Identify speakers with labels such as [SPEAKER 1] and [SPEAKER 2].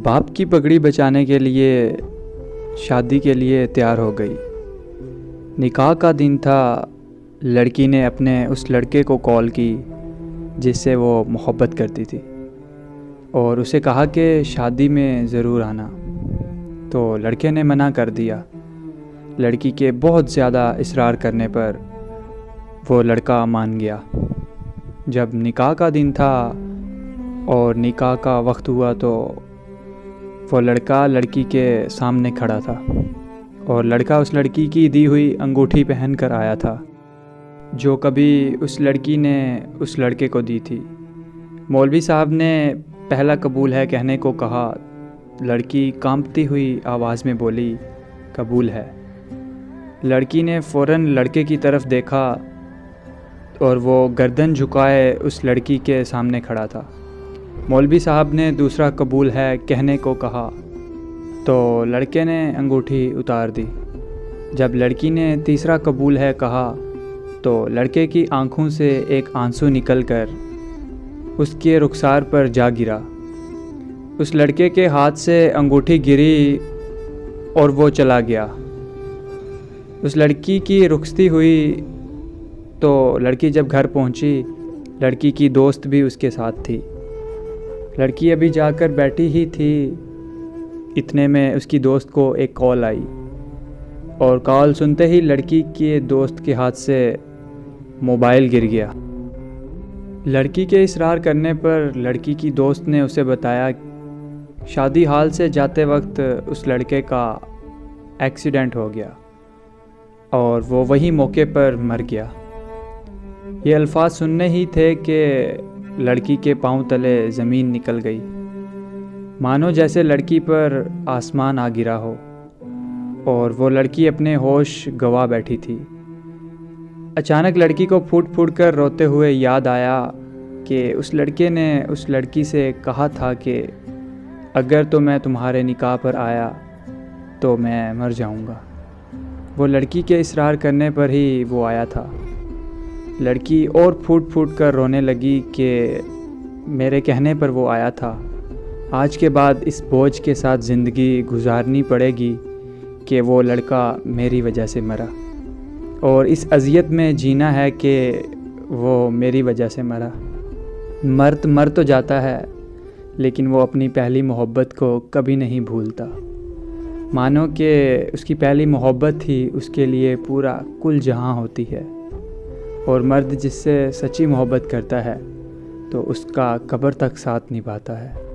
[SPEAKER 1] बाप की पगड़ी बचाने के लिए शादी के लिए तैयार हो गई। निकाह का दिन था। लड़की ने अपने उस लड़के को कॉल की जिससे वो मोहब्बत करती थी और उसे कहा कि शादी में ज़रूर आना। तो लड़के ने मना कर दिया। लड़की के बहुत ज़्यादा इसरार करने पर वो लड़का मान गया। जब निकाह का दिन था और निकाह का वक्त हुआ तो वो लड़का लड़की के सामने खड़ा था और लड़का उस लड़की की दी हुई अंगूठी पहन कर आया था जो कभी उस लड़की ने उस लड़के को दी थी। मौलवी साहब ने पहला कबूल है कहने को कहा। लड़की कांपती हुई आवाज़ में बोली, कबूल है। लड़की ने फ़ौरन लड़के की तरफ देखा और वो गर्दन झुकाए उस लड़की के सामने खड़ा था। मौलवी साहब ने दूसरा कबूल है कहने को कहा तो लड़के ने अंगूठी उतार दी। जब लड़की ने तीसरा कबूल है कहा तो लड़के की आंखों से एक आंसू निकलकर उसके रुखसार पर जा गिरा। उस लड़के के हाथ से अंगूठी गिरी और वो चला गया। उस लड़की की रुखसती हुई तो लड़की जब घर पहुंची, लड़की की दोस्त भी उसके साथ थी। लड़की अभी जाकर बैठी ही थी, इतने में उसकी दोस्त को एक कॉल आई और कॉल सुनते ही लड़की के दोस्त के हाथ से मोबाइल गिर गया। लड़की के इसरार करने पर लड़की की दोस्त ने उसे बताया शादी हाल से जाते वक्त उस लड़के का एक्सीडेंट हो गया और वो वही मौके पर मर गया। ये अल्फाज सुनने ही थे कि लड़की के पांव तले ज़मीन निकल गई, मानो जैसे लड़की पर आसमान आ गिरा हो और वो लड़की अपने होश गंवा बैठी थी। अचानक लड़की को फूट फूट कर रोते हुए याद आया कि उस लड़के ने उस लड़की से कहा था कि अगर तो मैं तुम्हारे निकाह पर आया तो मैं मर जाऊंगा। वो लड़की के इसरार करने पर ही वो आया था। लड़की और फूट फूट कर रोने लगी कि मेरे कहने पर वो आया था। आज के बाद इस बोझ के साथ ज़िंदगी गुजारनी पड़ेगी कि वो लड़का मेरी वजह से मरा और इस अज़ियत में जीना है कि वो मेरी वजह से मरा। मर्द मर तो जाता है लेकिन वो अपनी पहली मोहब्बत को कभी नहीं भूलता, मानो कि उसकी पहली मोहब्बत ही उसके लिए पूरा कुल जहां होती है। और मर्द जिससे सच्ची मोहब्बत करता है तो उसका कब्र तक साथ निभाता है।